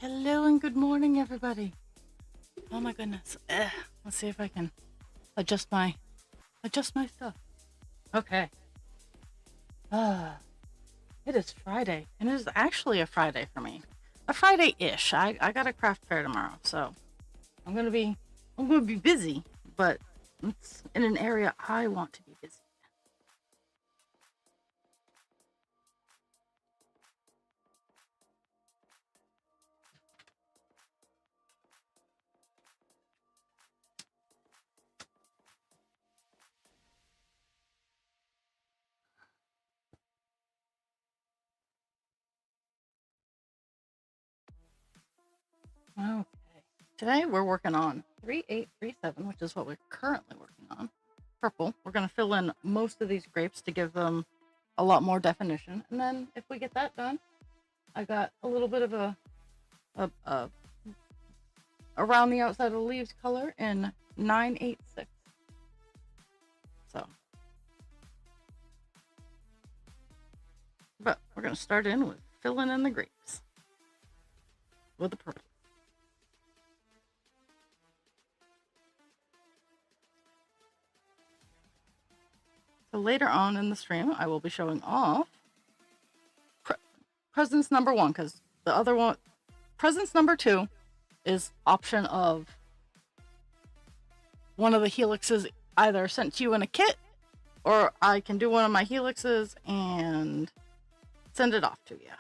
Hello and good morning, everybody. Oh my goodness. Let's see if I can adjust my stuff. Okay. It is Friday, and it is actually a Friday for me. A Friday-ish. I got a craft fair tomorrow, so I'm gonna be busy, but it's in an area I want to be busy. Okay. Today we're working on 3837, which is what we're currently working on. Purple. We're going to fill in most of these grapes to give them a lot more definition. And then if we get that done, I got a little bit of a around the outside of the leaves color in 986. So, but we're going to start in with filling in the grapes with the purple. So later on in the stream, I will be showing off presence number 1, because the other one, presence number 2, is option of one of the helixes either sent to you in a kit, or I can do one of my helixes and send it off to you.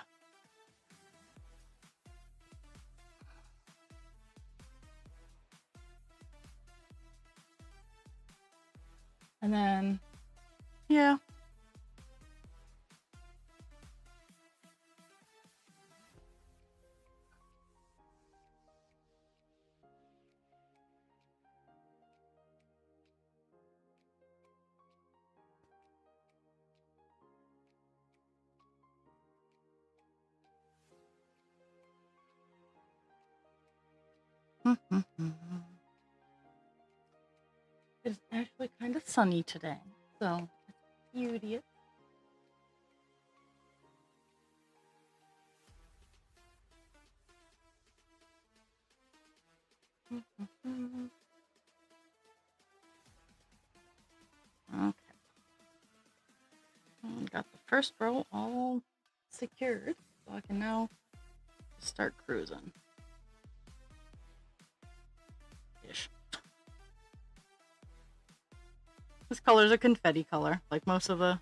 And then, yeah. It's actually kind of sunny today, so it's beauteous. Okay. Got the first row all secured, so I can now start cruising. Ish. This color is a confetti color, like most of the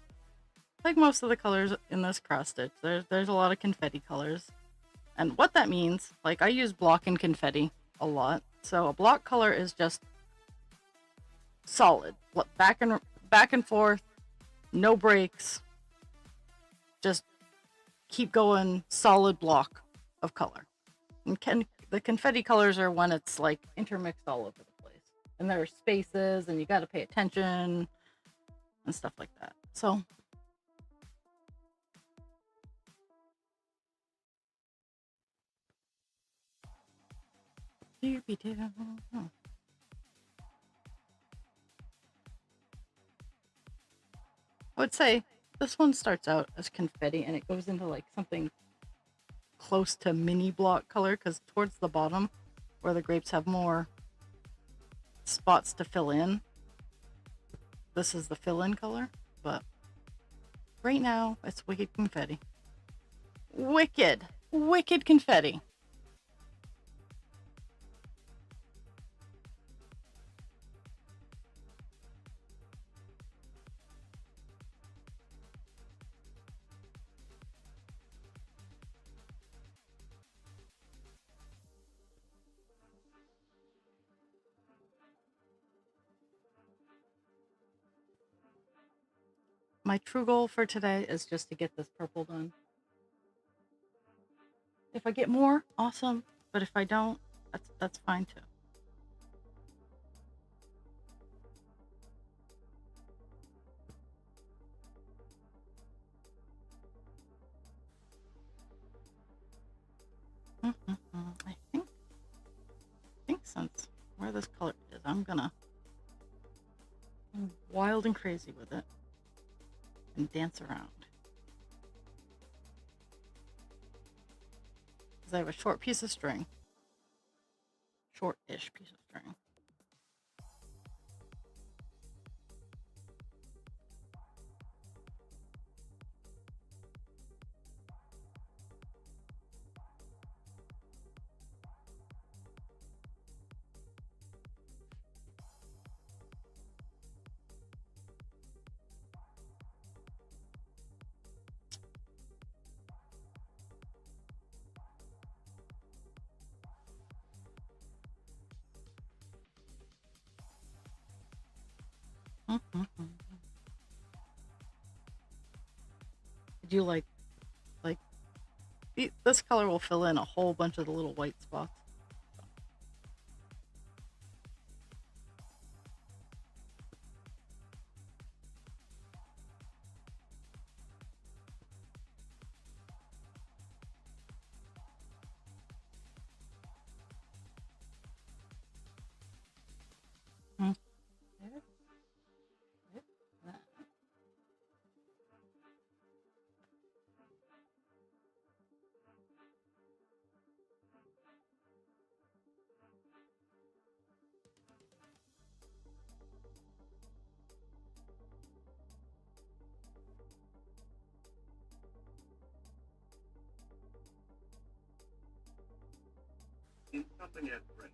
colors in this cross stitch. There's a lot of confetti colors, and what that means, like I use block and confetti a lot. So a block color is just solid, back and forth, no breaks, just keep going, solid block of color. And the confetti colors are when it's like intermixed all over the place, and there are spaces, and you got to pay attention and stuff like that. So I would say this one starts out as confetti, and it goes into like something close to mini block color, because towards the bottom where the grapes have more spots to fill in, this is the fill-in color. But right now it's wicked confetti. Wicked confetti. My true goal for today is just to get this purple done. If I get more, awesome. But if I don't, that's fine too. I think since where this color is, I'm gonna go wild and crazy with it and dance around. because I have a short piece of string. Short-ish piece of string. Did you like this color will fill in a whole bunch of the little white spots. Okay. Something at Brent.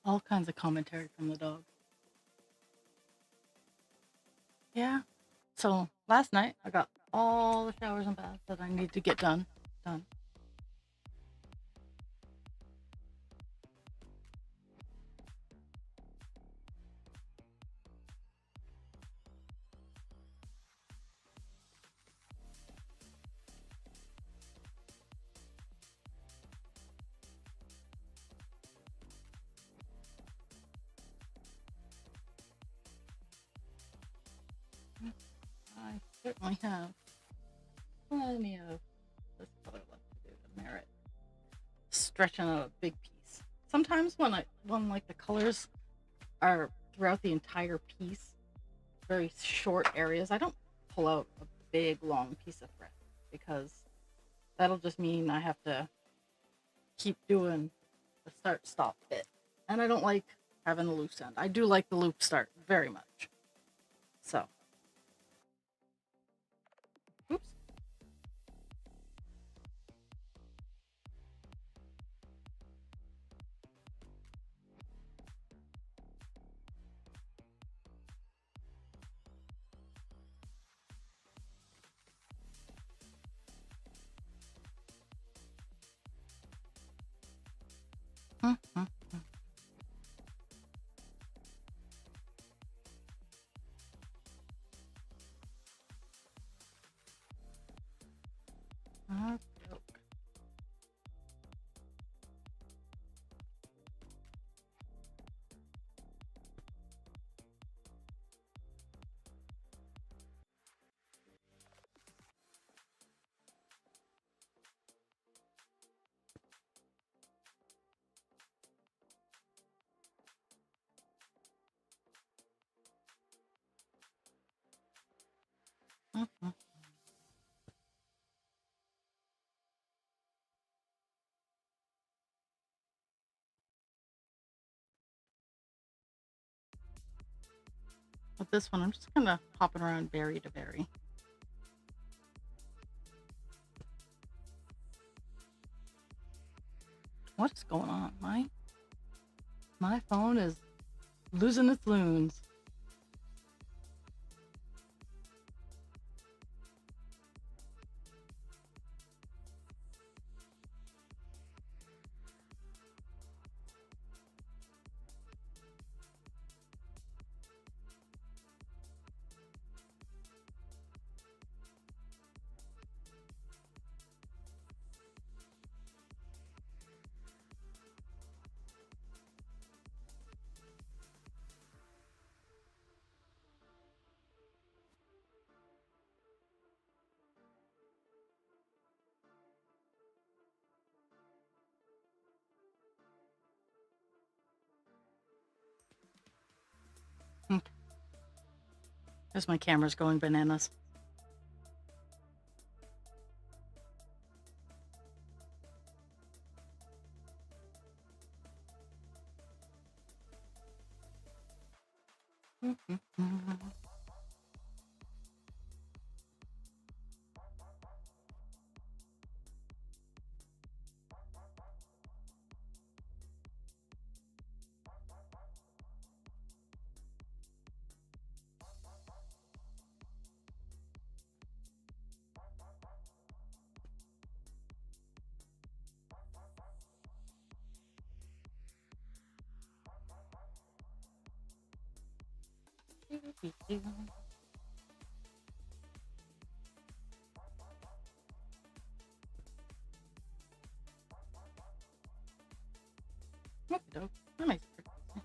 All kinds of commentary from the dog. Yeah. So last night I got all the showers and baths that I need to get done. Done. certainly have plenty of this color left to do to merit stretching out a big piece. Sometimes when like the colors are throughout the entire piece, very short areas, I don't pull out a big long piece of thread because that'll just mean I have to keep doing the start stop bit. And I don't like having the loose end. I do like the loop start very much. So, oops. Mm-hmm. Okay. Mm-hmm. With this one, I'm just kind of hopping around berry to berry. What's going on? My phone is losing its loons. Okay. There's my camera's going bananas. Mm-hmm. Okay, dope. That makes perfect sense.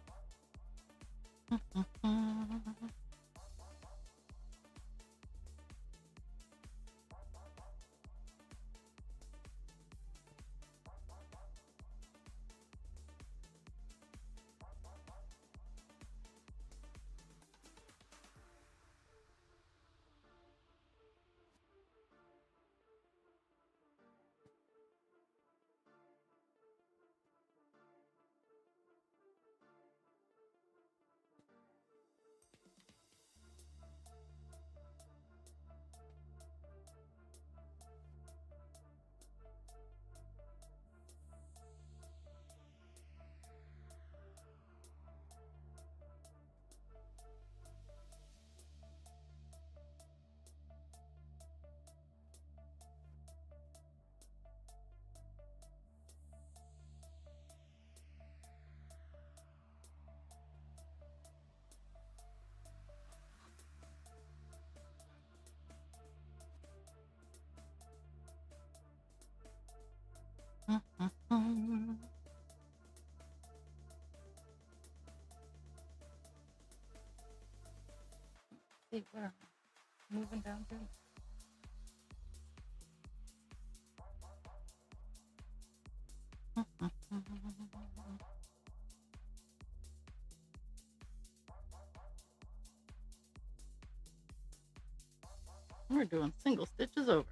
See where moving down to. We're doing single stitches over.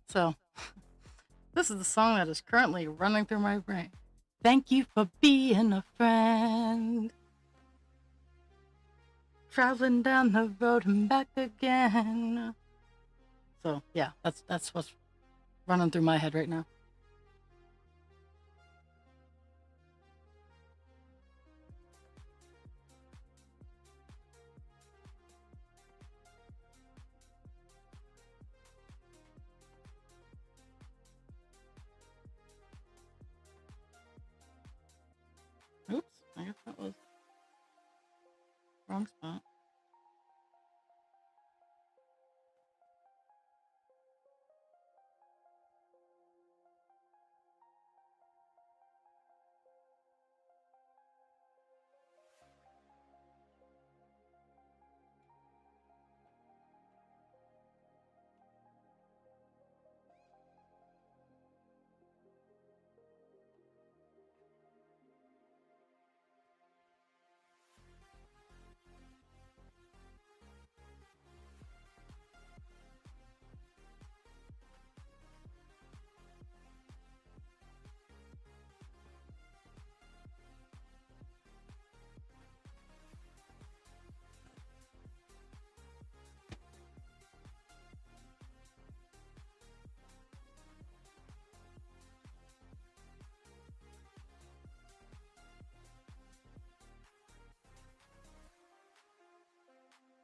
So, this is the song that is currently running through my brain. Thank you for being a friend. Traveling down the road and back again. So, yeah, that's what's running through my head right now. Oops, I guess that was wrong spot.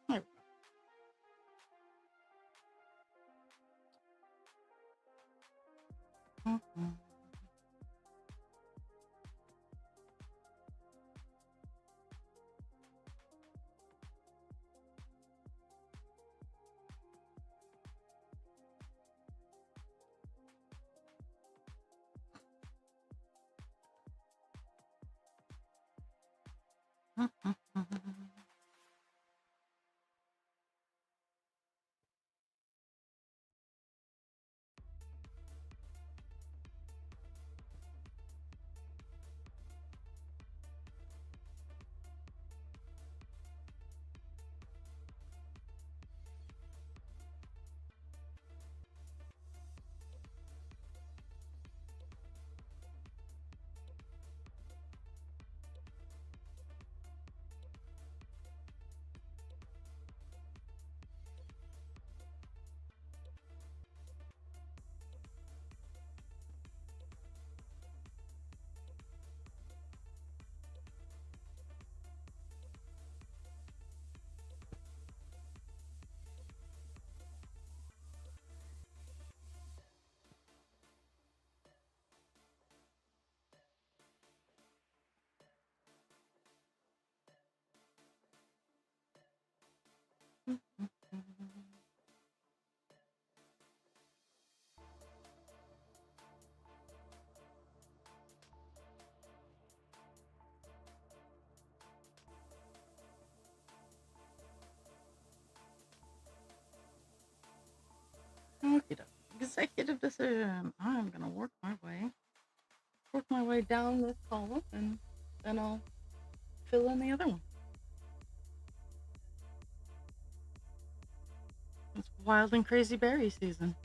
There we go. Okay, executive decision. I'm gonna work my way down this column, and then I'll fill in the other one. It's wild and crazy berry season.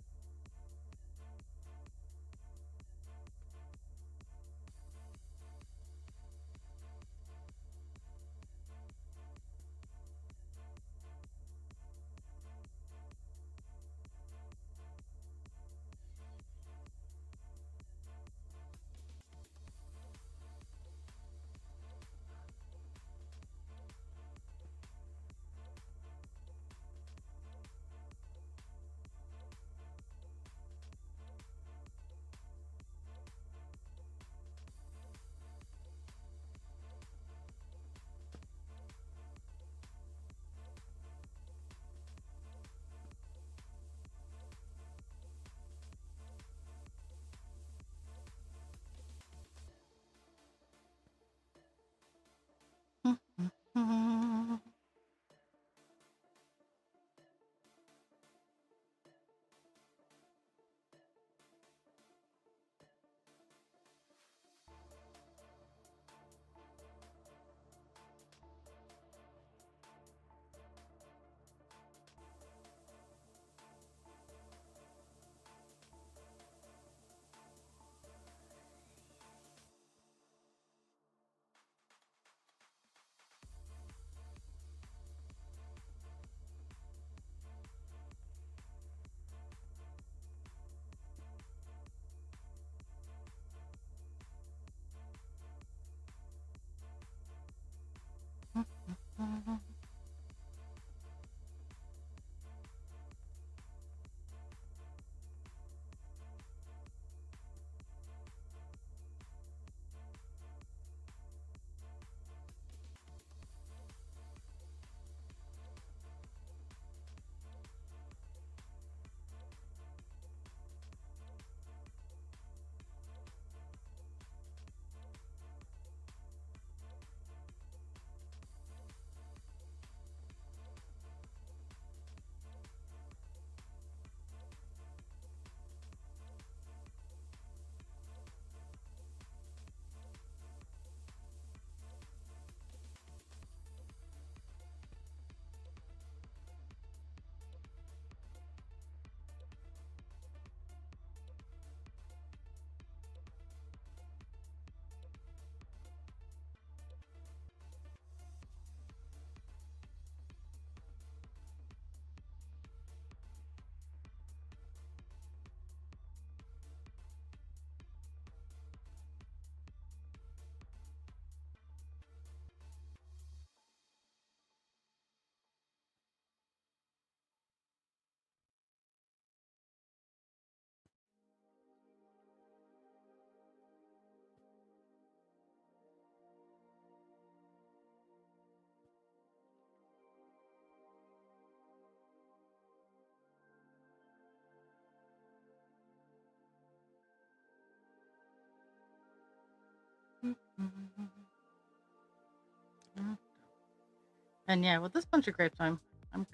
And yeah, with this bunch of grapes, I'm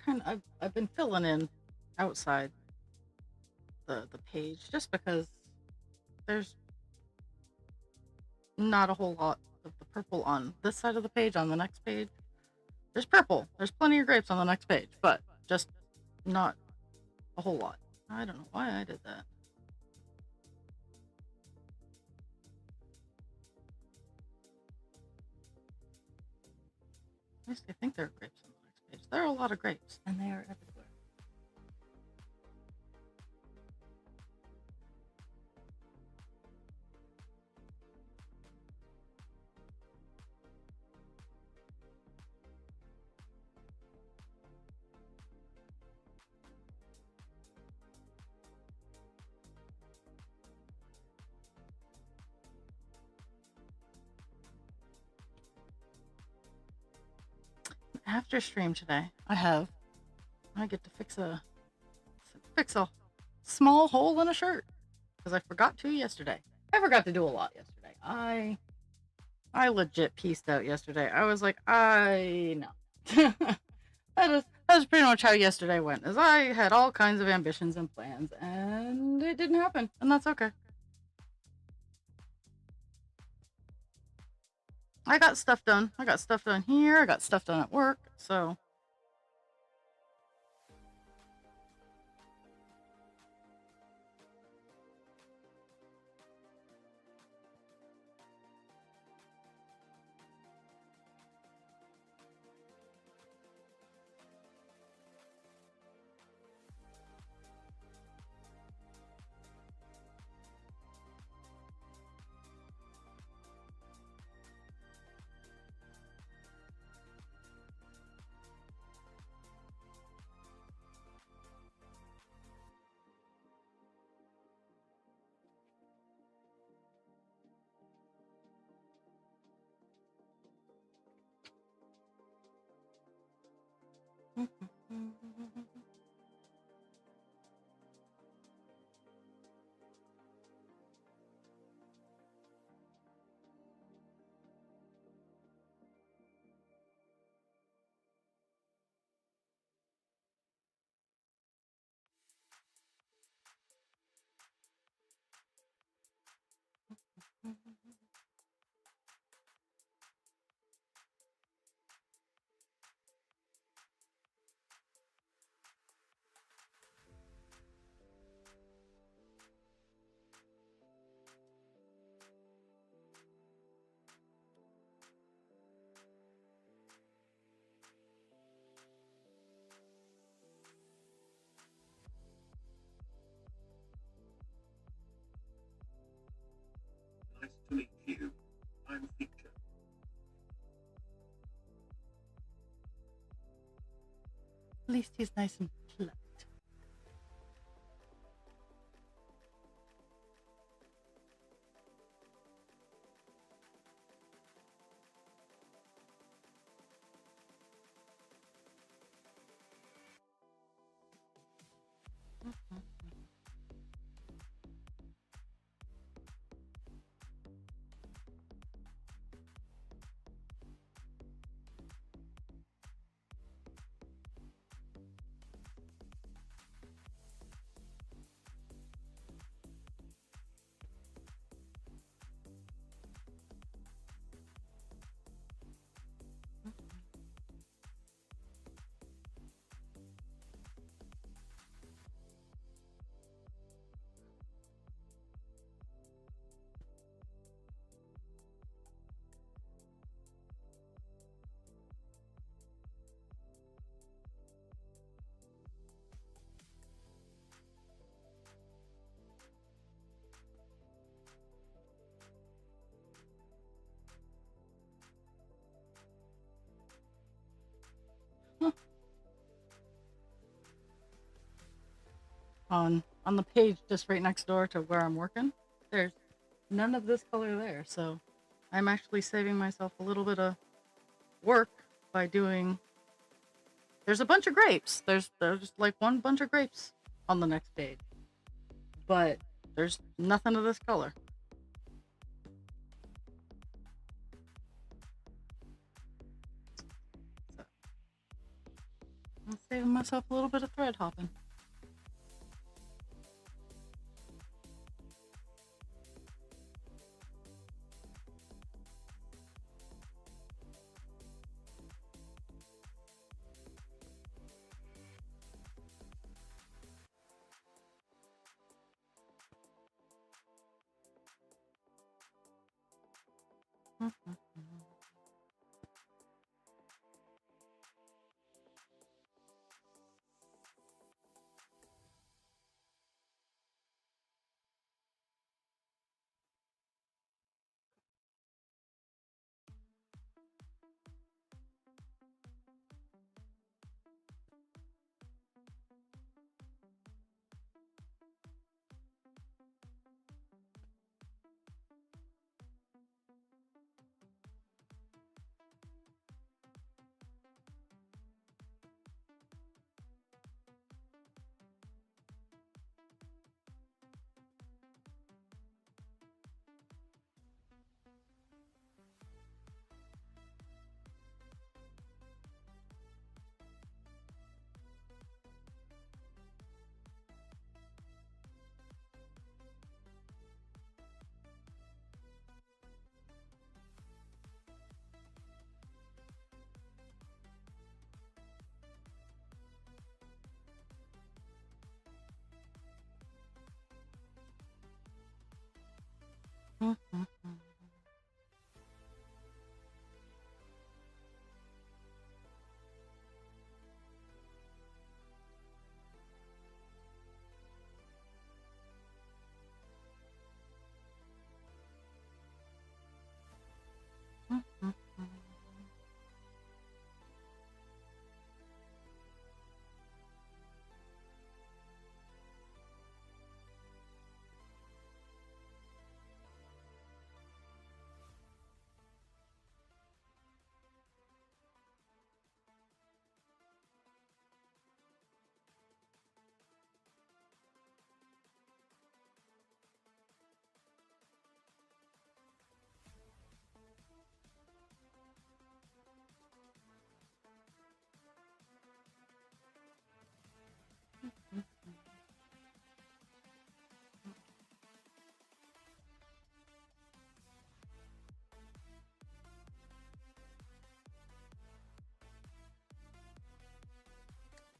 kind of I've been filling in outside the page just because there's not a whole lot of the purple on this side of the page. On the next page, there's purple. There's plenty of grapes on the next page, but just not a whole lot. I don't know why I did that. At least I think there are grapes on the next page. There are a lot of grapes, and they are everywhere. After stream today, I get to fix a small hole in a shirt because I forgot to yesterday. I forgot to do a lot yesterday. I legit pieced out yesterday. I was like, I know. That is pretty much how yesterday went. As I had all kinds of ambitions and plans, and it didn't happen, and that's okay. I got stuff done. I got stuff done here. I got stuff done at work. So Nice to meet you. I'm Feature. at least he's nice and polite. On the page just right next door to where I'm working, there's none of this color there. So I'm actually saving myself a little bit of work by doing. There's a bunch of grapes. There's like one bunch of grapes on the next page, but there's nothing of this color. So Saving myself a little bit of thread hopping.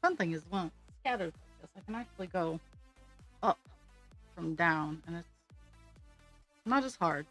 Fun thing is, when it's scattered like this, I can actually go up from down, and it's not as hard.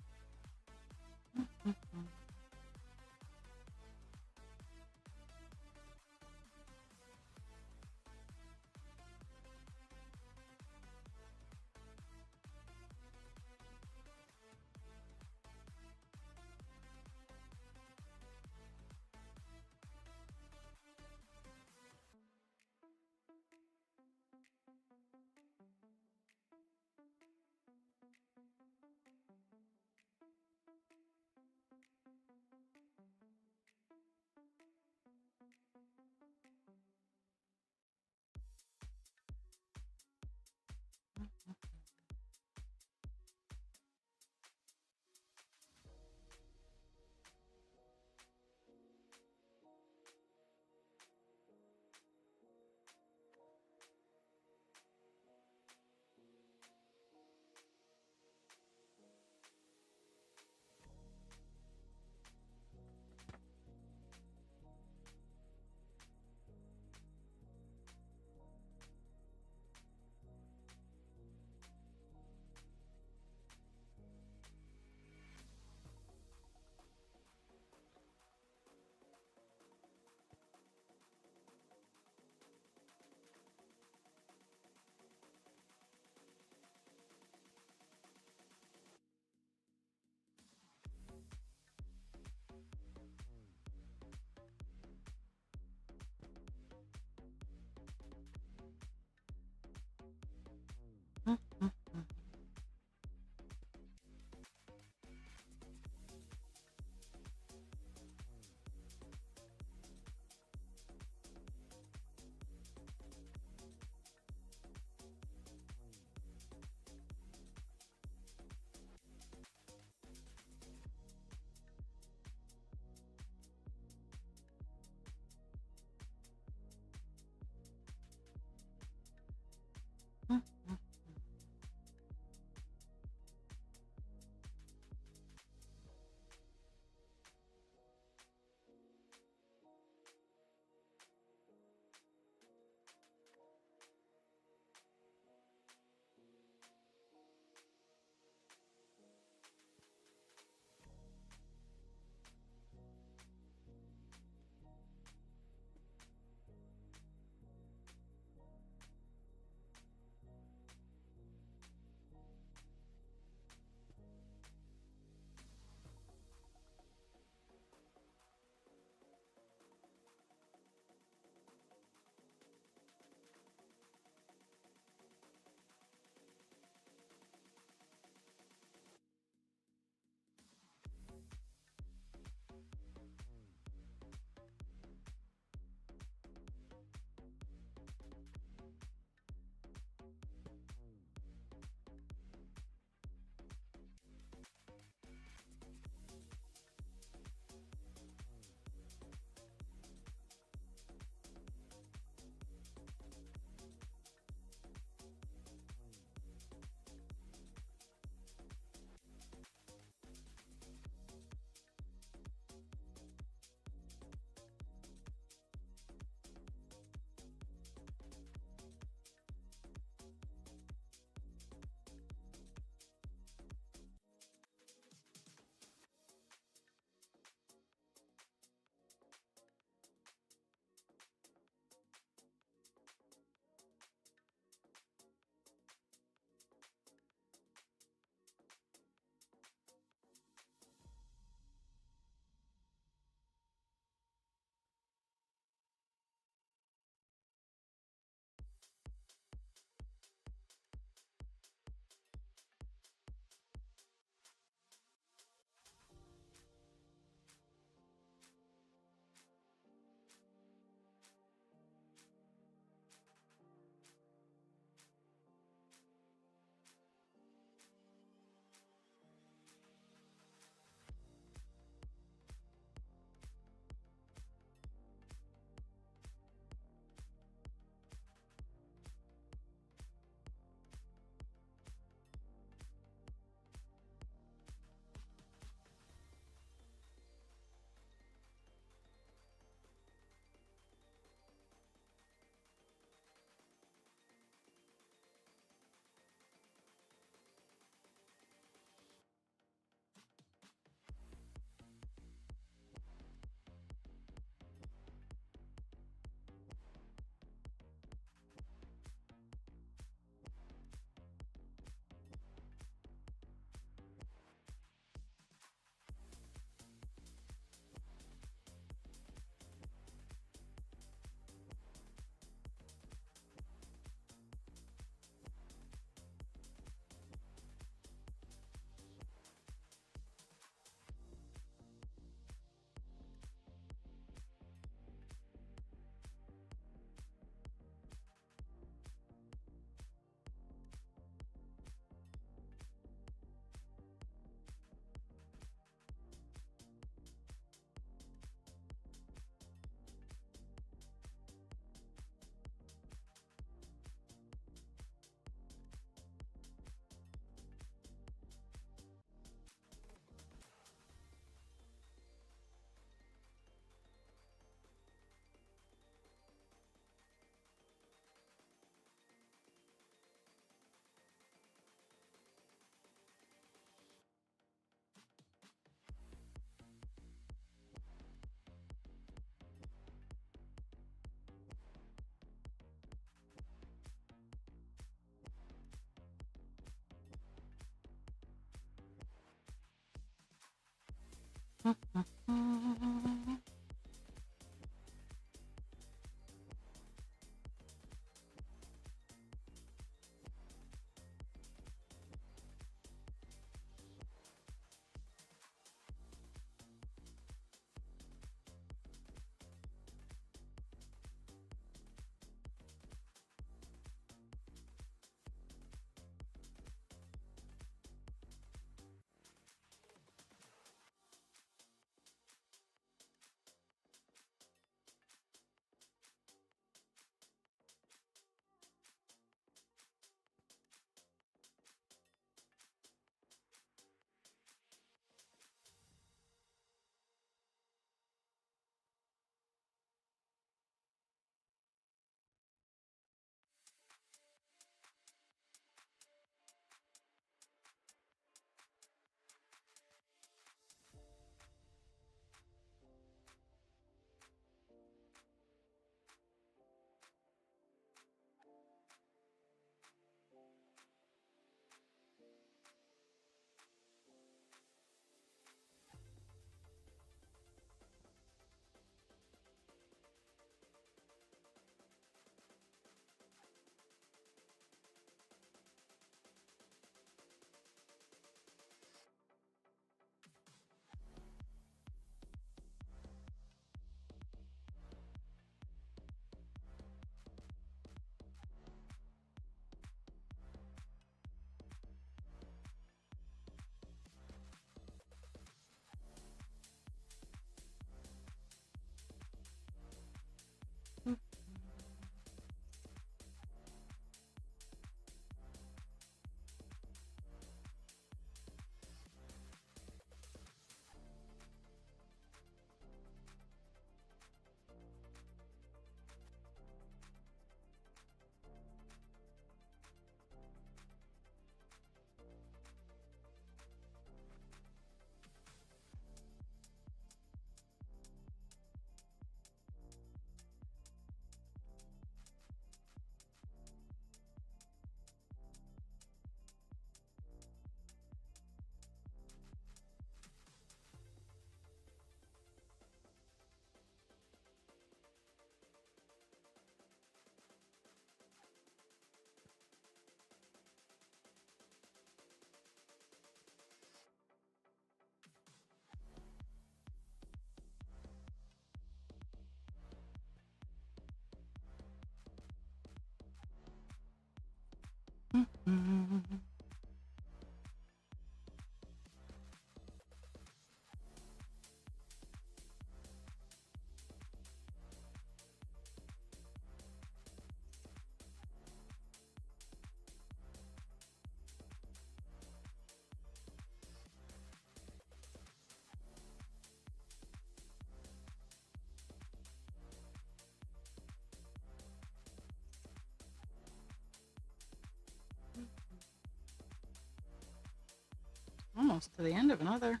Almost to the end of another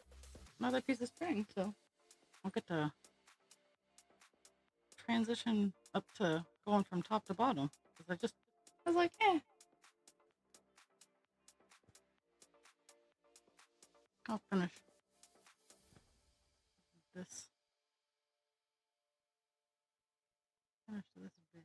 piece of string, so I'll get to transition up to going from top to bottom because I was like, I'll finish this bit.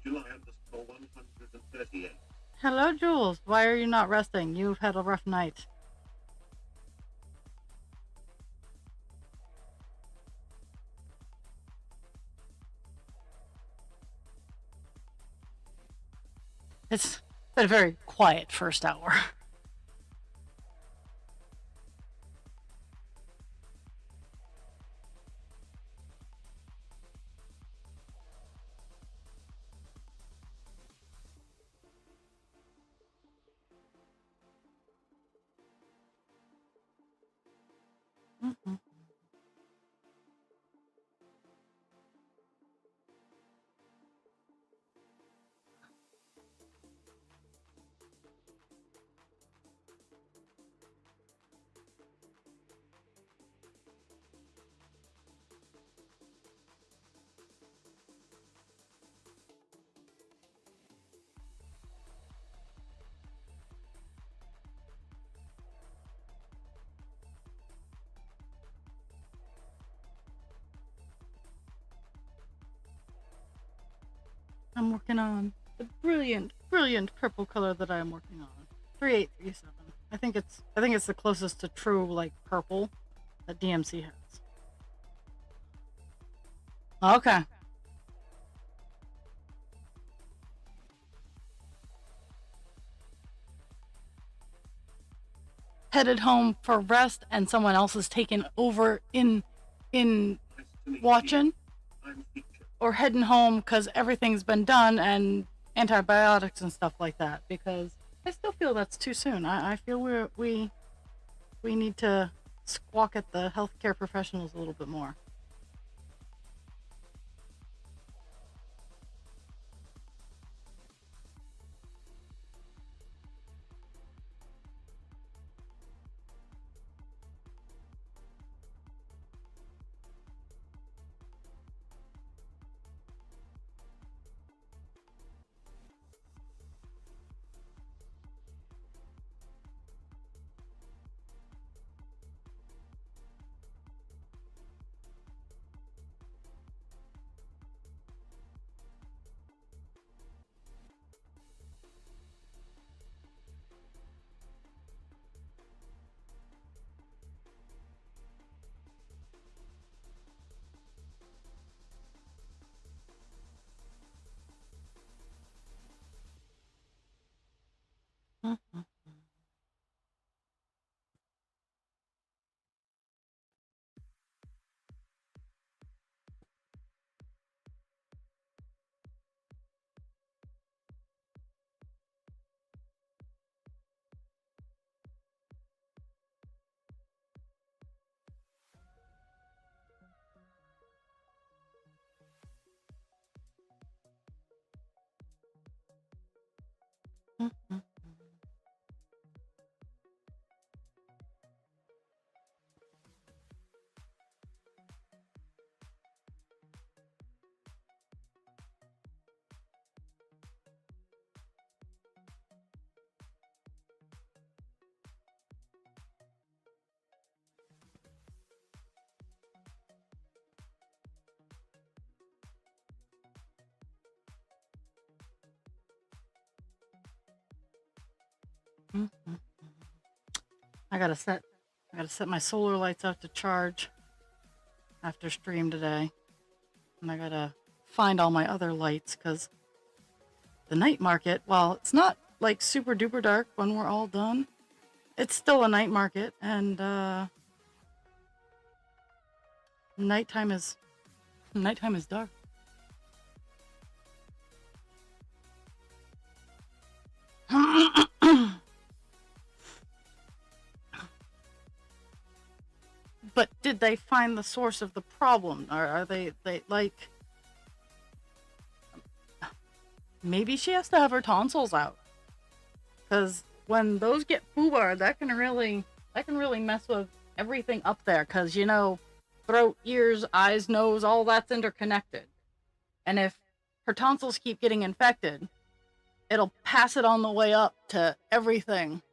July_138. Hello, Jules. Why are you not resting? You've had a rough night. It's been a very quiet first hour. Mhm. I'm working on the brilliant, brilliant purple color that I'm working on. 3837. I think it's the closest to true like purple that DMC has. Okay. Headed home for rest and someone else is taken over in Nice to meet watching, you. I'm Feature. or heading home because everything's been done and antibiotics and stuff like that, because I still feel that's too soon. I feel we need to squawk at the healthcare professionals a little bit more. Mhm. Mhm. Mhm. I gotta set my solar lights out to charge after stream today, and I gotta find all my other lights because the night market, while it's not like super duper dark when we're all done, it's still a night market, and nighttime is dark. But did they find the source of the problem? Or are they like, maybe she has to have her tonsils out? Because when those get foobar, that can really mess with everything up there. Because throat, ears, eyes, nose, all that's interconnected. And if her tonsils keep getting infected, it'll pass it on the way up to everything.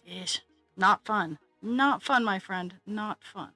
Ish. Not fun. Not fun, my friend. Not fun.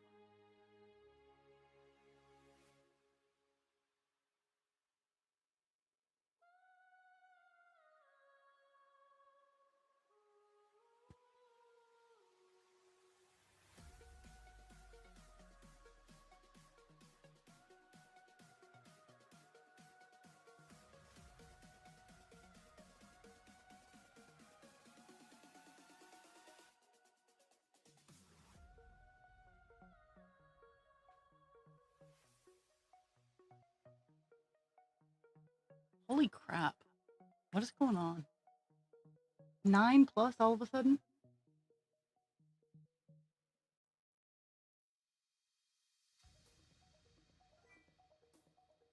Holy crap. What is going on? 9+ all of a sudden?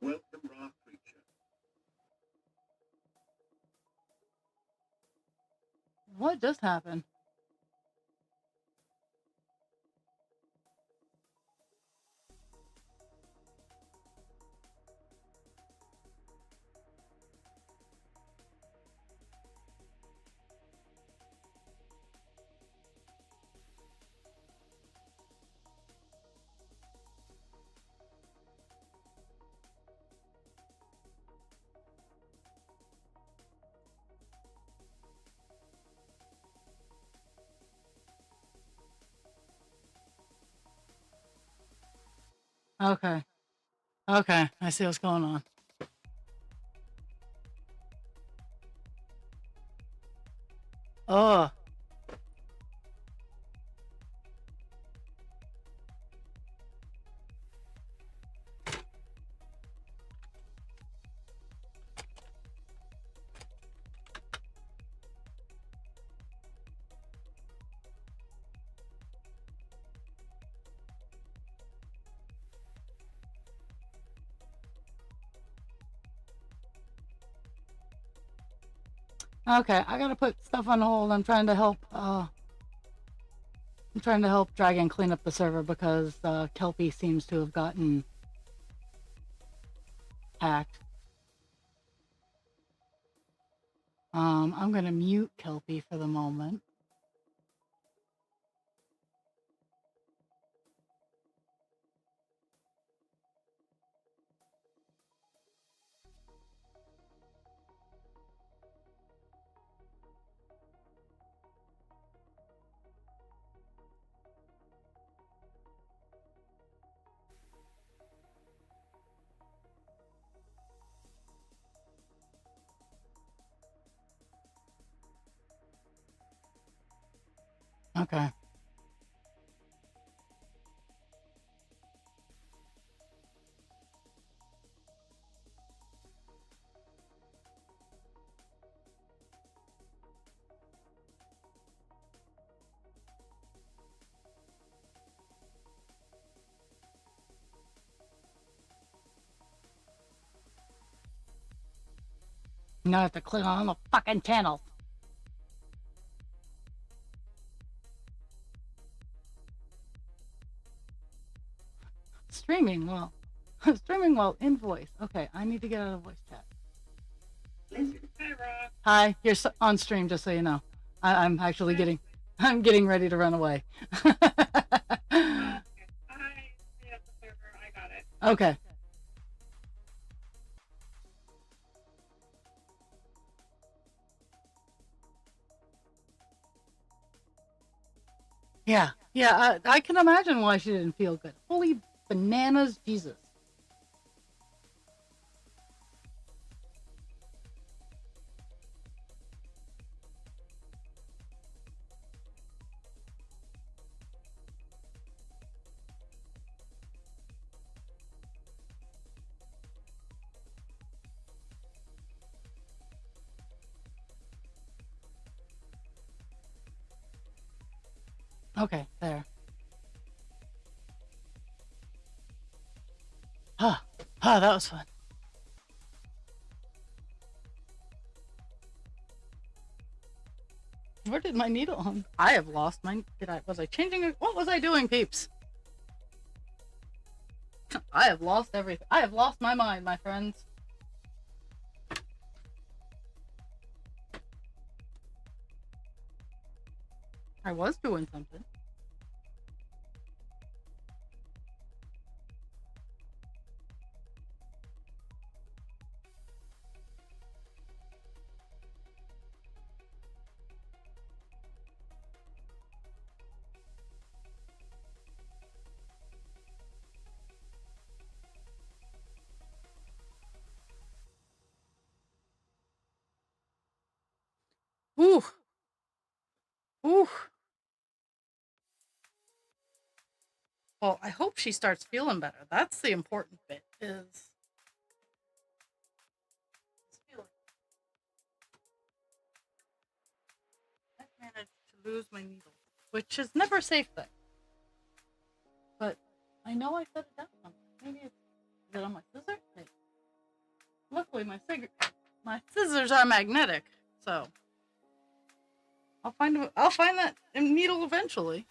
Welcome, raw creature. What just happened? Okay. Okay, I see what's going on. Oh. Okay, I gotta put stuff on hold. I'm trying to help Dragon clean up the server because Kelpie seems to have gotten hacked. I'm gonna mute Kelpie for the moment. Okay. Now I have to click on the fucking channel. Streaming well. Streaming well in voice. Okay, I need to get out of voice chat. Hi, you're on stream, just so you know. I'm actually I'm getting ready to run away. Okay. Yeah, yeah, I can imagine why she didn't feel good. Holy bananas, Jesus. Okay, there. That was fun. Where did my needle on? I have lost mine. Was I changing it? What was I doing, peeps? I have lost everything. I have lost my mind, my friends. I was doing something. Ooh, ooh. Well, I hope she starts feeling better. That's the important bit. Is feeling. I've managed to lose my needle, which is never a safe thing. But I know I set it down somewhere. Maybe it's is it on my scissors? Wait. Luckily, my scissors are magnetic, so I'll find that needle eventually.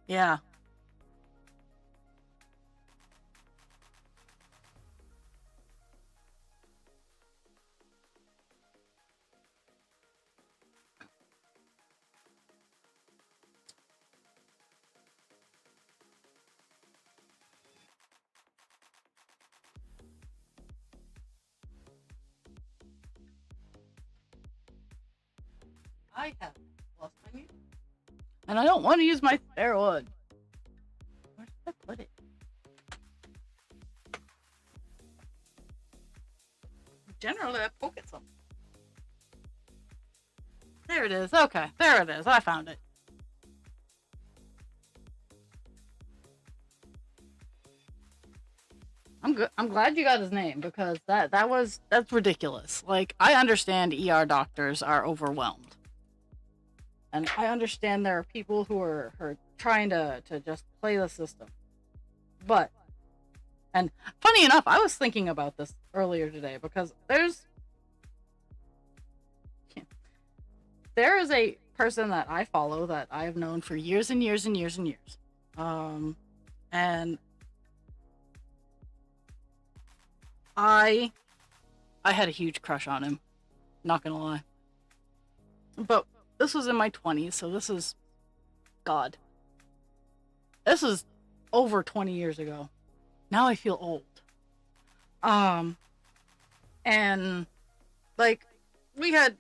Yeah. I have lost my needle. And I don't want to use my spare one. Where did I put it? Generally, I poke at something. There it is. Okay, there it is. I found it. I'm good. I'm glad you got his name because that's ridiculous. Like I understand ER doctors are overwhelmed. And I understand there are people who are trying to just play the system. But and funny enough, I was thinking about this earlier today because there is a person that I follow that I have known for years and years and years and years. And I had a huge crush on him, not gonna lie. But this was in my 20s, so this is God. This is over 20 years ago. Now I feel old. And like we had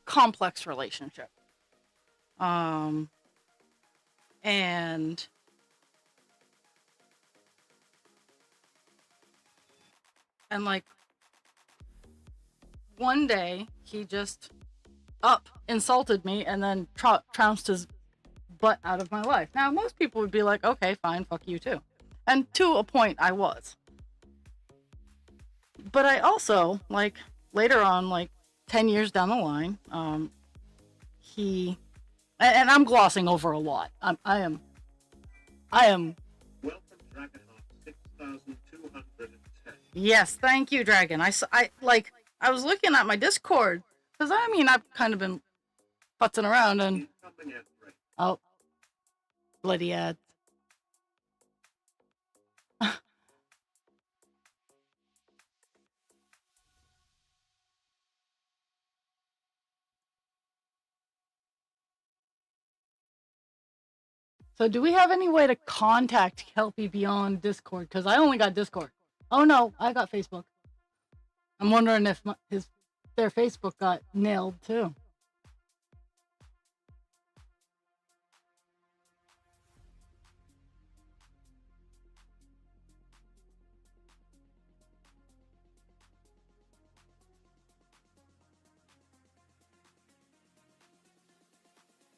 complex relationship. And like one day he just insulted me and then trounced his butt out of my life. Now most people would be like, okay, fine, fuck you too. And to a point I was. But I also, like, later on, like 10 years down the line, he and I'm glossing over a lot. I am Welcome, Dragonheart 6210. Yes, thank you, Dragon. I was looking at my Discord because I mean I've kind of been putzing around and Incoming ad break. oh, bloody ads. So do we have any way to contact Kelpie beyond Discord? Because I only got Discord. Oh no, I got Facebook. I'm wondering if their Facebook got nailed too.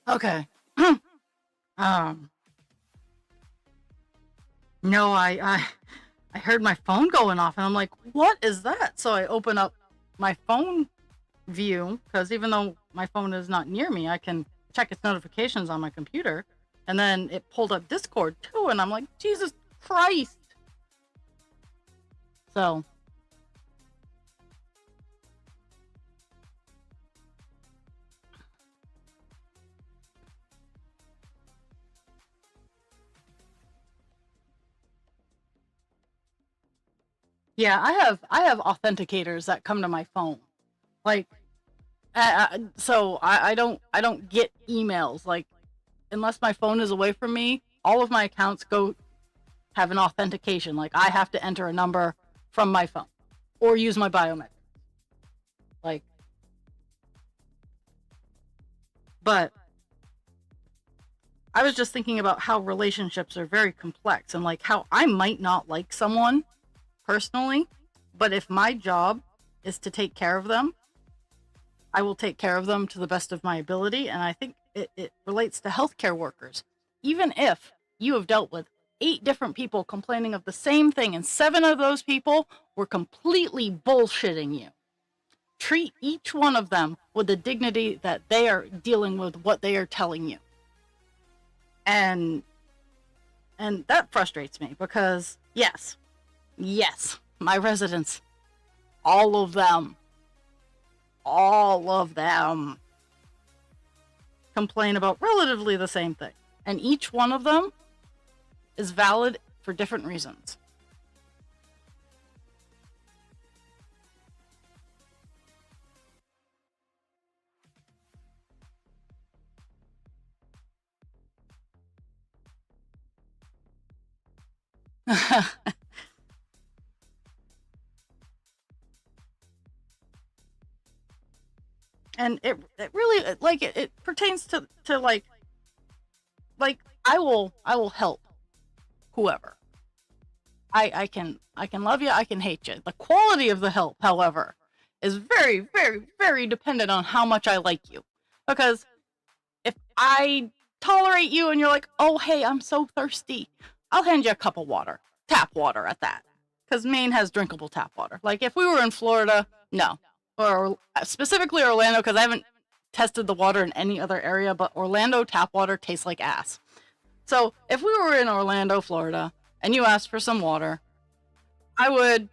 Okay. No, I heard my phone going off and I'm like, what is that? So I open up my phone view because even though my phone is not near me, I can check its notifications on my computer. And then it pulled up Discord too, and I'm like, Jesus Christ. So Yeah, I have authenticators that come to my phone. Like, so I don't get emails like unless my phone is away from me. All of my accounts go have an authentication. Like I have to enter a number from my phone or use my biometric. Like, but I was just thinking about how relationships are very complex and like how I might not like someone personally, but if my job is to take care of them, I will take care of them to the best of my ability. And I think it relates to healthcare workers. Even if you have dealt with 8 different people complaining of the same thing, and 7 of those people were completely bullshitting you, treat each one of them with the dignity that they are dealing with what they are telling you. And that frustrates me because yes, my residents, all of them complain about relatively the same thing. And each one of them is valid for different reasons. And it really like it pertains to like I will help whoever. I can love you, I can hate you. The quality of the help, however, is very, very, very dependent on how much I like you. Because if I tolerate you and you're like, oh hey, I'm so thirsty, I'll hand you a cup of water. Tap water at that. Because Maine has drinkable tap water. Like if we were in Florida, no. Or specifically Orlando, because I haven't tested the water in any other area, but Orlando tap water tastes like ass. So if we were in Orlando, Florida, and you asked for some water, I would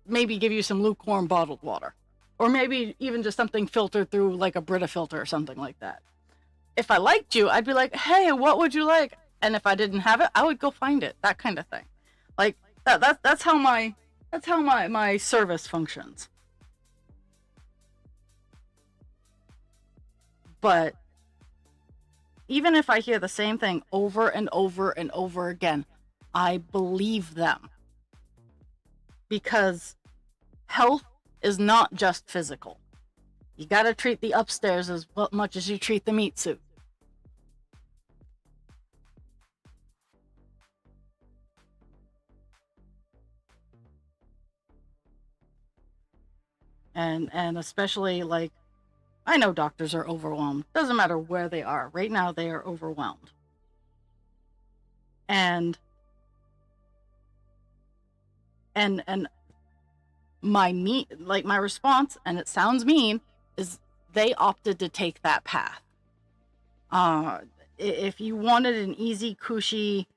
maybe give you some lukewarm bottled water. Or maybe even just something filtered through like a Brita filter or something like that. If I liked you, I'd be like, hey, what would you like? And if I didn't have it, I would go find it. That kind of thing. Like that's how my service functions. But even if I hear the same thing over and over and over again, I believe them. Because health is not just physical. You gotta treat the upstairs as much as you treat the meat suit. And especially like I know doctors are overwhelmed. Doesn't matter where they are. Right now they are overwhelmed. And and my response, and it sounds mean, is they opted to take that path. If you wanted an easy, cushy,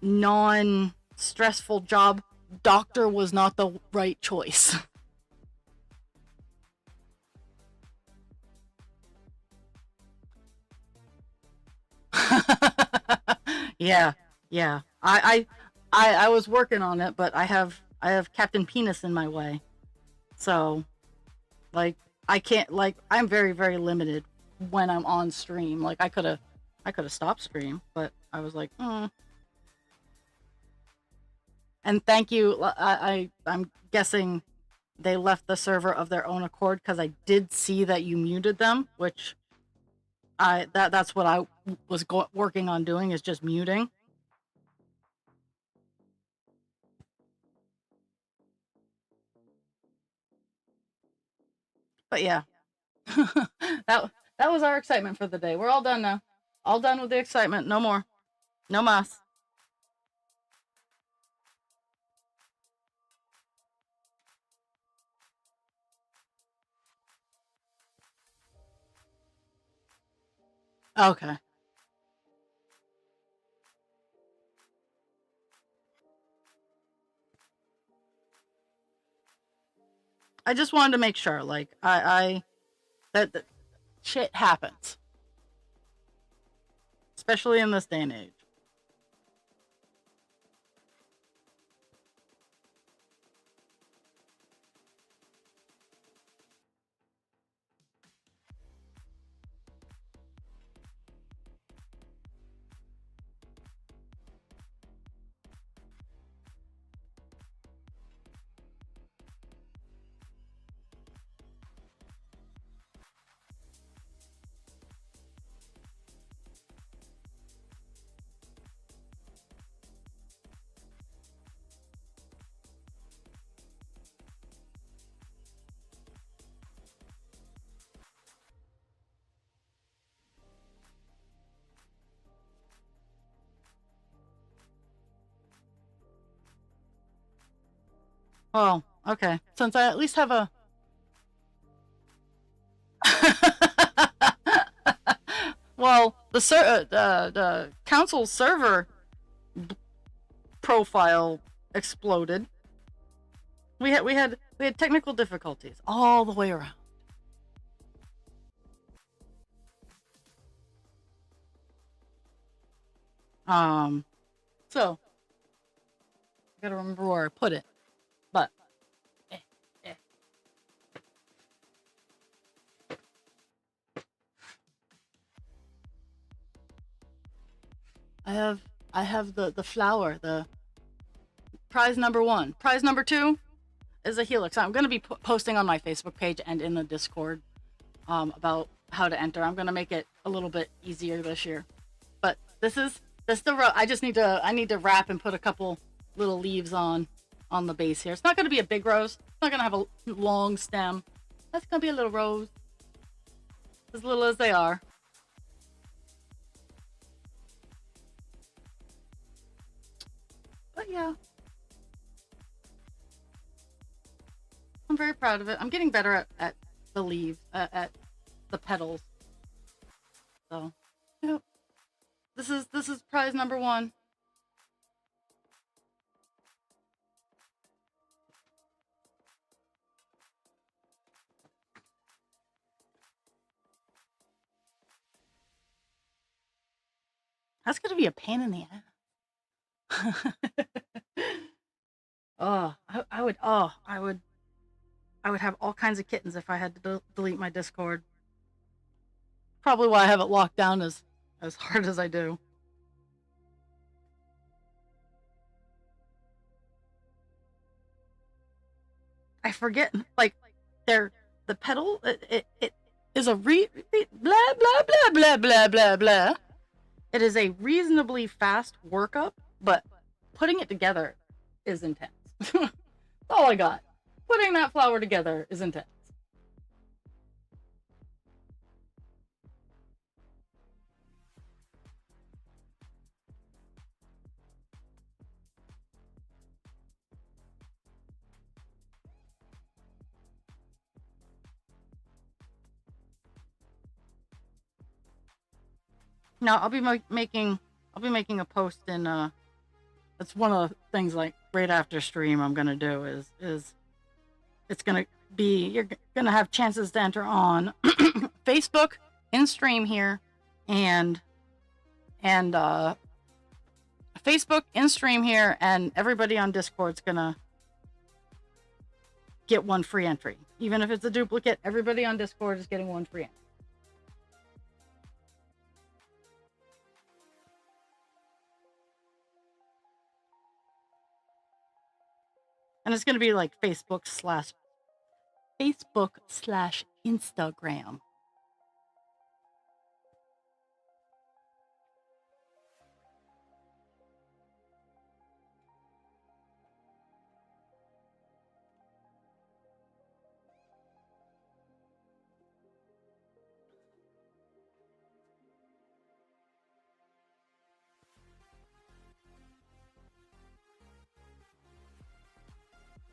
non-stressful job, doctor was not the right choice. Yeah, yeah. I was working on it, but I have Captain Penis in my way. So like I can't like I'm very, very limited when I'm on stream. Like I could have stopped stream, but I was like, and thank you. I'm guessing they left the server of their own accord because I did see that you muted them, which that's what I was working on doing, is just muting. But yeah, that was our excitement for the day. We're all done now. All done with the excitement. No more. No mas. Okay. I just wanted to make sure, like I that shit happens, especially in this day and age. 。 . 。 . 。 . 。 . 。 . . 。 . 。 . . . 。 . . . . . . . 。 . . . 。 . . 。 . 。 . 。 . 。 . 。 . 。 . Oh, okay. Since I at least have a well, the council server profile exploded. We had technical difficulties all the way around. So I gotta remember where I put it, but eh, eh. I have the flower, the prize number 1. Prize number 2 is a helix. I'm gonna be posting on my Facebook page and in the Discord about how to enter. I'm gonna make it a little bit easier this year, but this is the row. I need to wrap and put a couple little leaves on the base here. It's not gonna be a big rose. It's not gonna have a long stem. That's gonna be a little rose, as little as they are. But yeah, I'm very proud of it. I'm getting better at the leaves, at the petals. So, yep. This is prize number 1. That's gonna be a pain in the ass. Oh, I would have all kinds of kittens if I had to delete my Discord. Probably why I have it locked down as hard as I do. I forget, like, the pedal, it is a blah blah blah blah blah blah blah. It is a reasonably fast workup, but putting it together is intense. That's all I got. Putting that flower together is intense. Now I'll be making a post in that's one of the things, like, right after stream I'm gonna do is it's gonna be, you're gonna have chances to enter on Facebook in stream here, and Facebook in stream here, and everybody on Discord's gonna get 1 free entry. Even if it's a duplicate, everybody on Discord is getting 1 free entry. And it's gonna be like Facebook slash Instagram.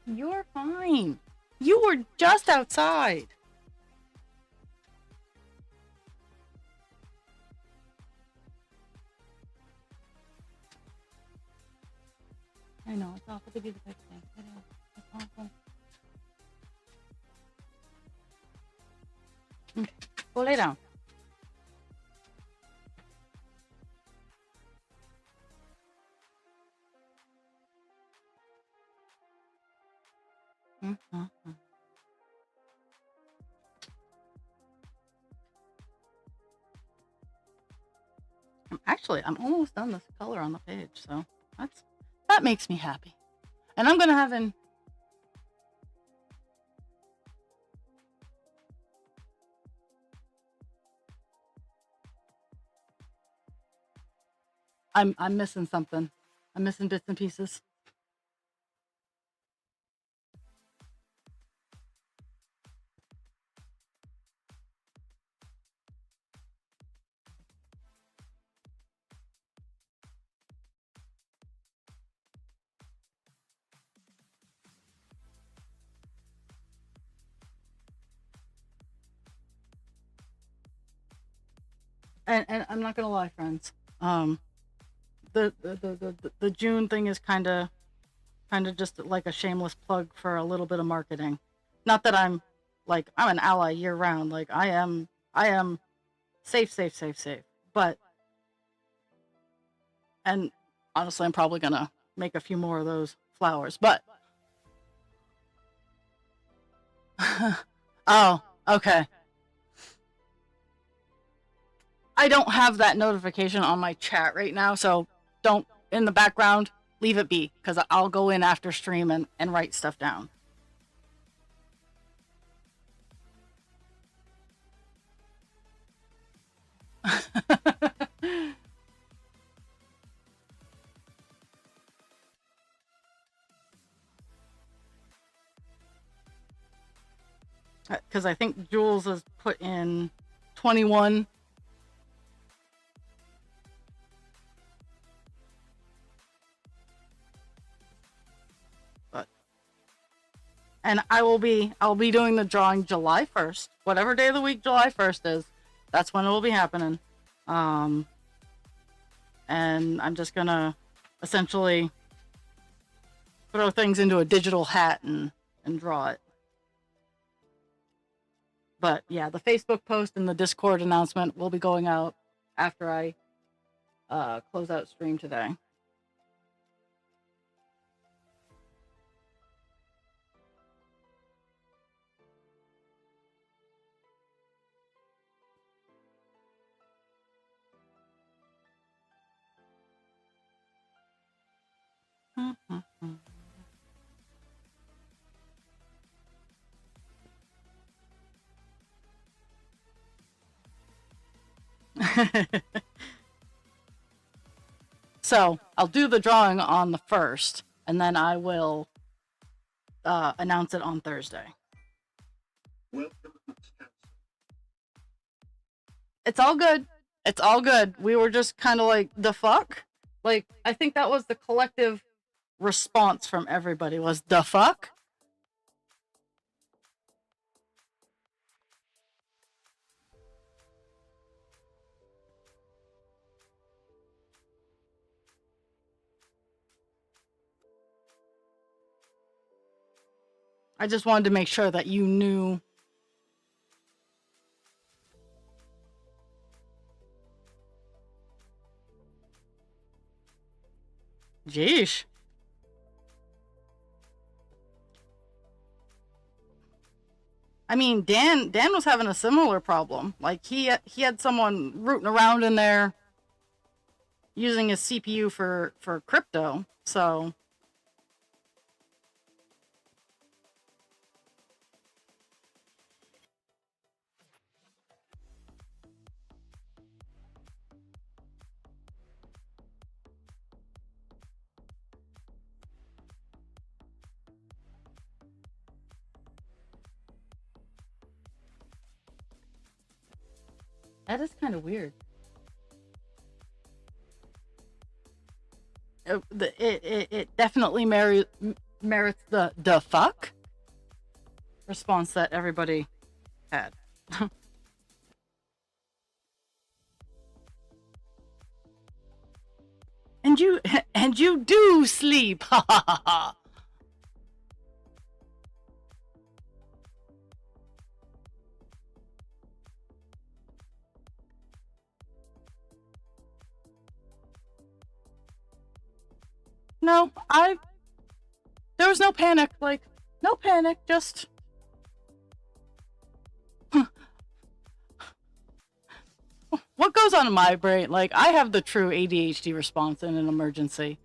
You're fine. You were just outside. I know, it's awful to be the big thing. It is. It's awful. Okay, go lay down. Mm-hmm. I'm almost done this color on the page, so that makes me happy. And I'm gonna have in I'm missing something. I'm missing bits and pieces. And I'm not gonna lie, friends. The June thing is kind of just like a shameless plug for a little bit of marketing. Not that I'm I'm an ally year round. Like I am safe. But and honestly, I'm probably gonna make a few more of those flowers. But oh, okay. I don't have that notification on my chat right now, so don't in the background leave it be because I'll go in after stream and write stuff down. Because I think Jules has put in 21. But and I'll be doing the drawing July 1st, whatever day of the week July 1st is. That's when it will be happening. And I'm just gonna essentially throw things into a digital hat and draw it. But yeah, the Facebook post and the Discord announcement will be going out after I close out stream today. So I'll do the drawing on the 1st, and then I will announce it on Thursday. Welcome to Council. It's all good. It's all good. We were just kind of like, the fuck? Like, I think that was the collective response from everybody was, the fuck? I just wanted to make sure that you knew. Jeesh. I mean, Dan was having a similar problem. Like he had someone rooting around in there using his CPU for crypto. So that is kind of weird. It definitely merits the fuck response that everybody had. and you do sleep. Ha ha ha ha. No, there was no panic. Like, no panic, just what goes on in my brain? Like, I have the true ADHD response in an emergency.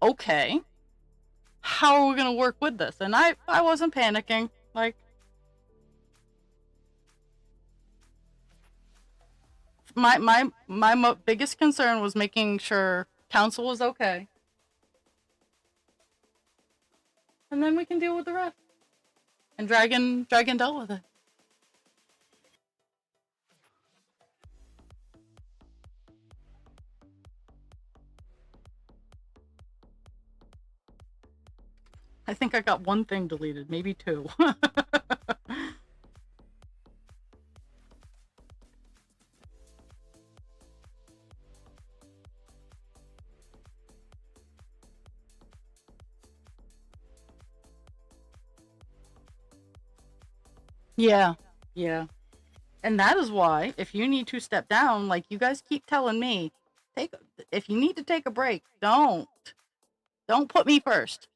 Okay, how are we gonna work with this? And I wasn't panicking. Like, my biggest concern was making sure council was okay, and then we can deal with the rest. And Dragon dealt with it. I think I got one thing deleted, maybe two. Yeah. Yeah. And that is why, if you need to step down, like you guys keep telling me, take if you need to take a break, don't put me first.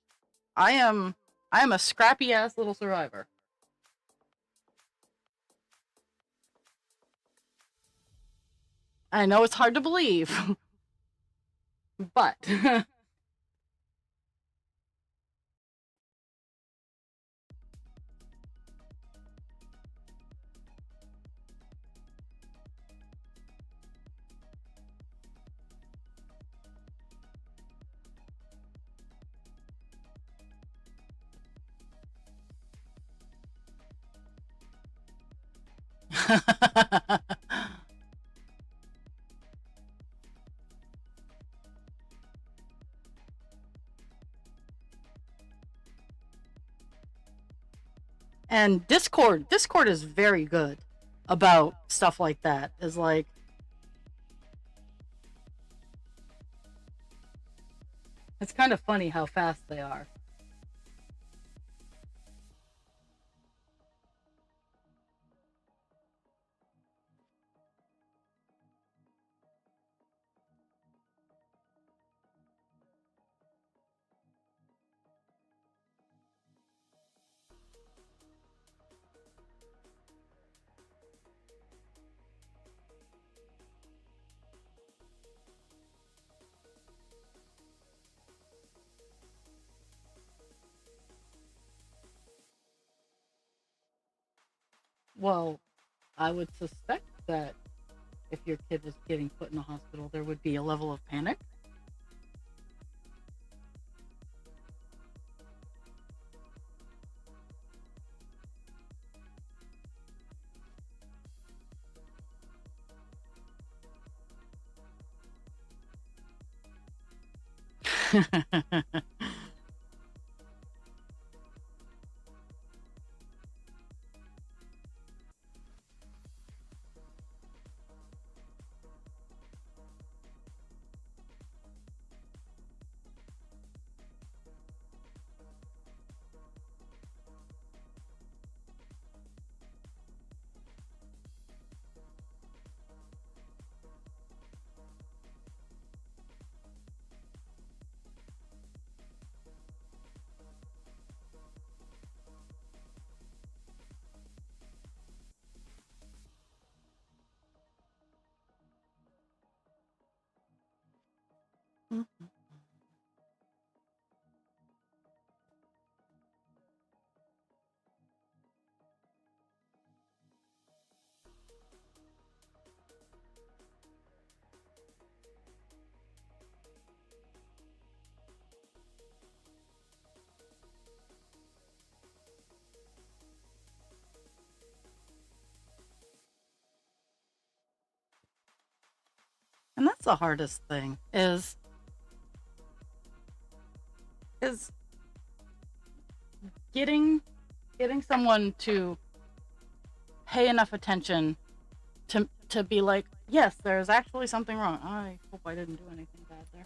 I am a scrappy ass little survivor. I know it's hard to believe, but and Discord is very good about stuff like that. Is like it's kind of funny how fast they are. Well, I would suspect that if your kid is getting put in a hospital, there would be a level of panic. And that's the hardest thing is getting someone to pay enough attention to be like, yes, there's actually something wrong. I hope I didn't do anything bad there.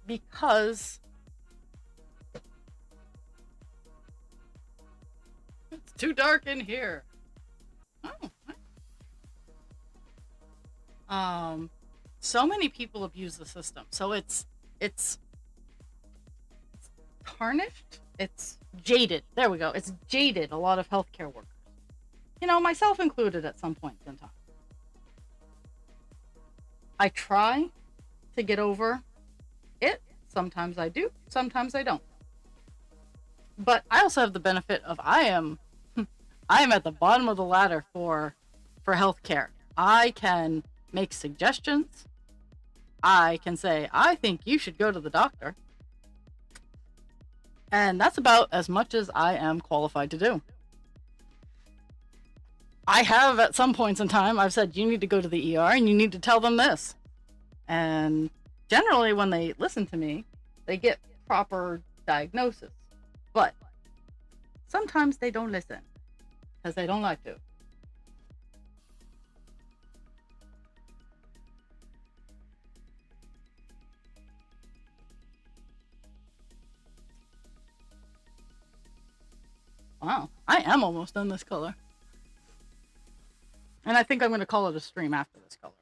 Because it's too dark in here. Oh. So many people abuse the system. So it's tarnished. It's jaded. There we go. It's jaded a lot of healthcare workers. You know, myself included at some points in time. I try to get over it. Sometimes I do, sometimes I don't. But I also have the benefit of I am at the bottom of the ladder for healthcare. I can make suggestions. I can say, I think you should go to the doctor. And that's about as much as I am qualified to do. I have at some points in time, I've said, you need to go to the ER and you need to tell them this. And generally, when they listen to me, they get proper diagnosis. But sometimes they don't listen because they don't like to. Wow, I am almost done this color. And I think I'm going to call it a stream after this color.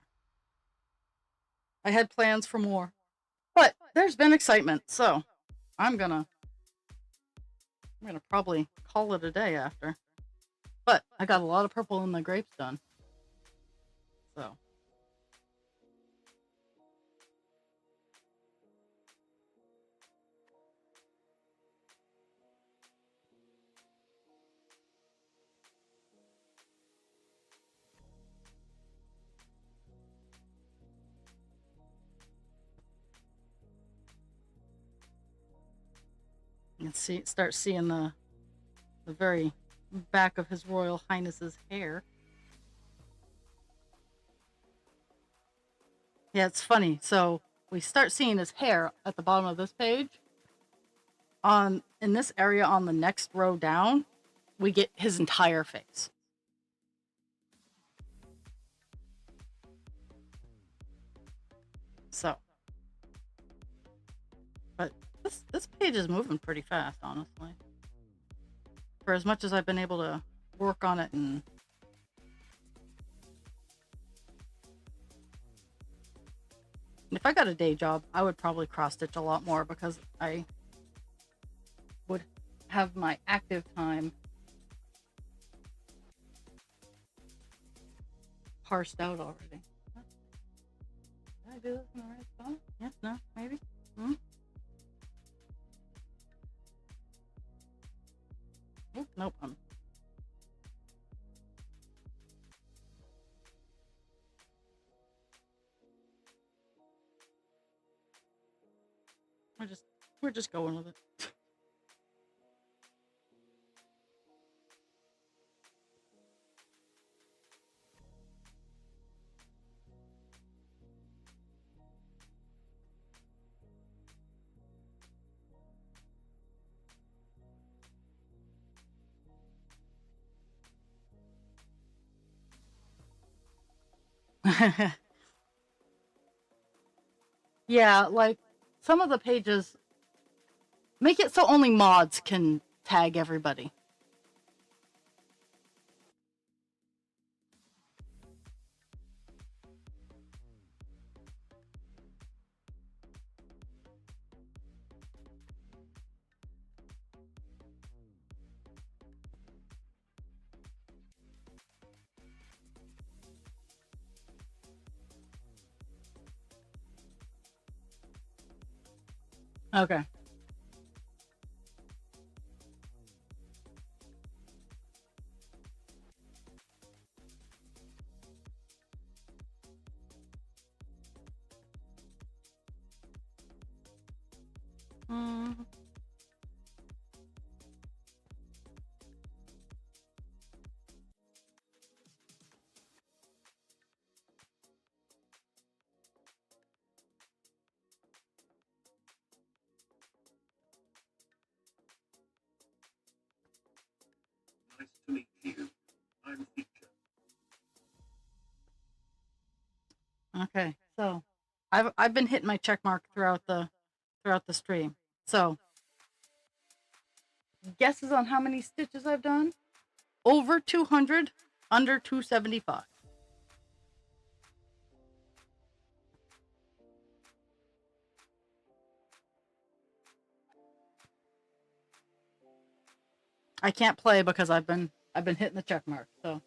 I had plans for more, but there's been excitement, so I'm gonna probably call it a day after. But I got a lot of purple in the grapes done, so. You can start seeing the very back of His Royal Highness's hair. Yeah, it's funny. So we start seeing his hair at the bottom of this page. In this area on the next row down, we get his entire face. So, but this page is moving pretty fast, honestly. For as much as I've been able to work on it, and if I got a day job, I would probably cross stitch a lot more because I would have my active time parsed out already. Did I do this in the right spot? Yeah, no, maybe. Oh, nope. We're just going with it. Yeah, like some of the pages make it so only mods can tag everybody. Okay. Nice to meet you. I'm Feature. Okay, so I've been hitting my check mark throughout the stream. So guesses on how many stitches I've done? Over 200, under 275. I can't play because I've been hitting the check mark. So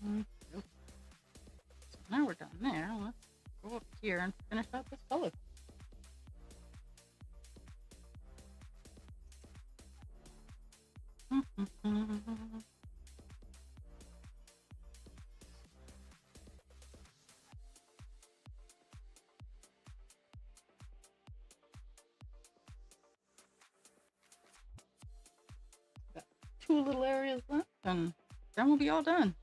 Mm, okay. So now we're done there. Let's go up here and finish out this color. Got two little areas left, and then we'll be all done.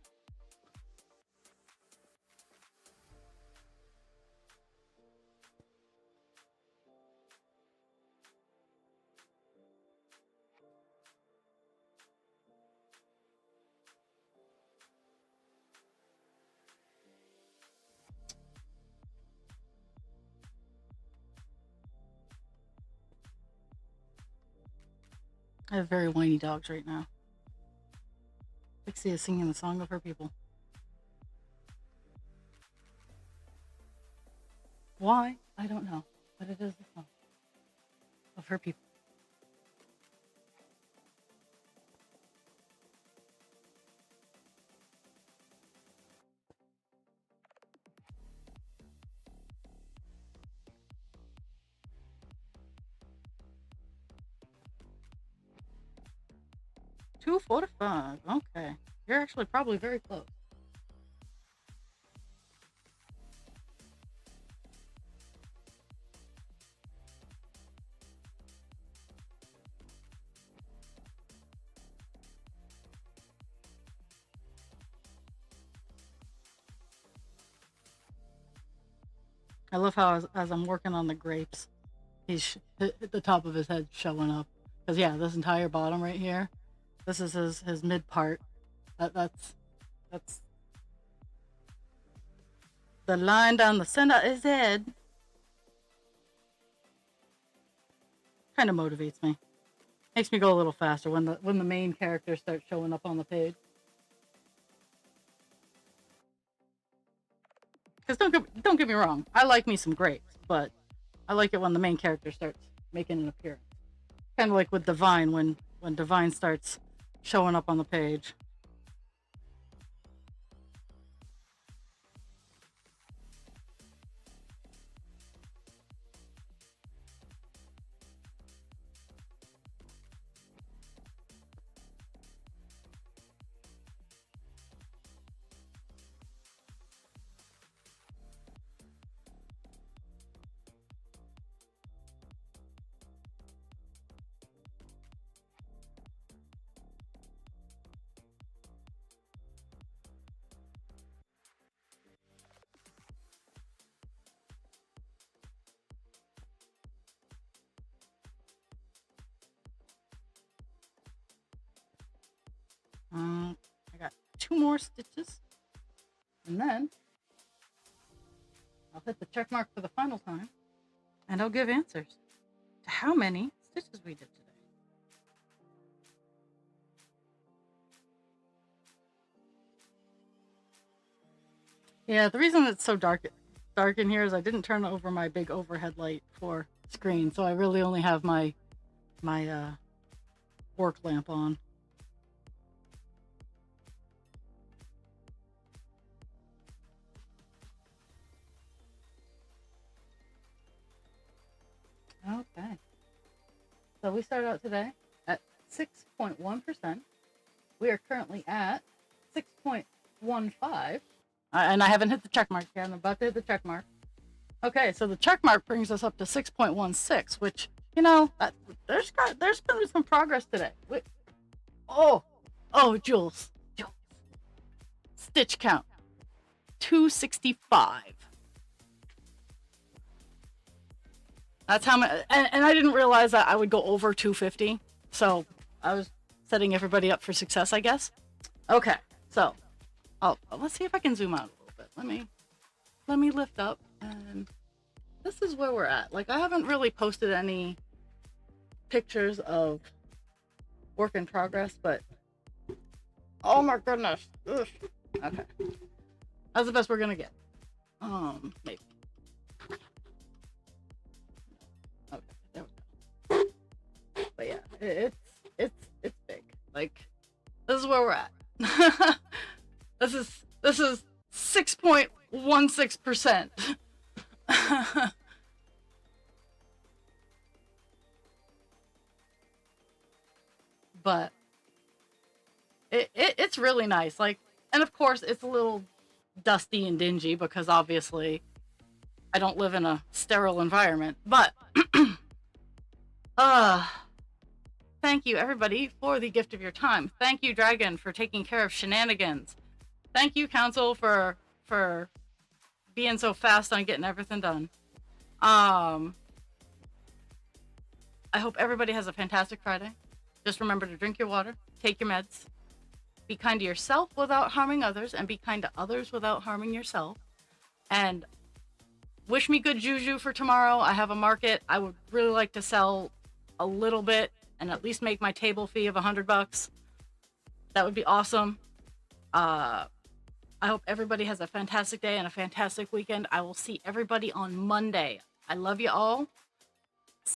I have very whiny dogs right now. Pixie is singing the song of her people. Why? I don't know, but it is the song of her people. $2.45. Okay. You're actually probably very close. I love how as I'm working on the grapes, he's the top of his head showing up. Because yeah, this entire bottom right here, this is his mid part. That's the line down the center of his head. Kind of motivates me. Makes me go a little faster when the main characters start showing up on the page. Because don't get me wrong, I like me some grapes, but I like it when the main character starts making an appearance. Kind of like with Divine when Divine starts showing up on the page. I got 2 more stitches, and then I'll hit the check mark for the final time, and I'll give answers to how many stitches we did today. Yeah, the reason it's so dark in here is I didn't turn over my big overhead light for screen, so I really only have my work lamp on. Okay. So we started out today at 6.1%. We are currently at 6.15. And I haven't hit the check mark yet. I'm about to hit the check mark. Okay, so the check mark brings us up to 6.16, which, you know, there's been some progress today. Oh, Jules. Stitch count 265. That's how many, and I didn't realize that I would go over 250. So I was setting everybody up for success, I guess. Okay, so let's see if I can zoom out a little bit. Let me lift up, and this is where we're at. Like, I haven't really posted any pictures of work in progress, but oh my goodness. Ugh. Okay, that's the best we're gonna get. Maybe. Okay, there we go. But yeah, it's big. Like, this is where we're at. This is 6.16%. But it's really nice. Like, and of course, it's a little dusty and dingy because obviously I don't live in a sterile environment. But thank you everybody for the gift of your time. Thank you, Dragon, for taking care of shenanigans. Thank you, Council, for being so fast on getting everything done. I hope everybody has a fantastic Friday. Just remember to drink your water, take your meds, be kind to yourself without harming others, and be kind to others without harming yourself. And wish me good juju for tomorrow. I have a market. I would really like to sell a little bit and at least make my table fee of $100. That would be awesome. I hope everybody has a fantastic day and a fantastic weekend. I will see everybody on Monday. I love you all.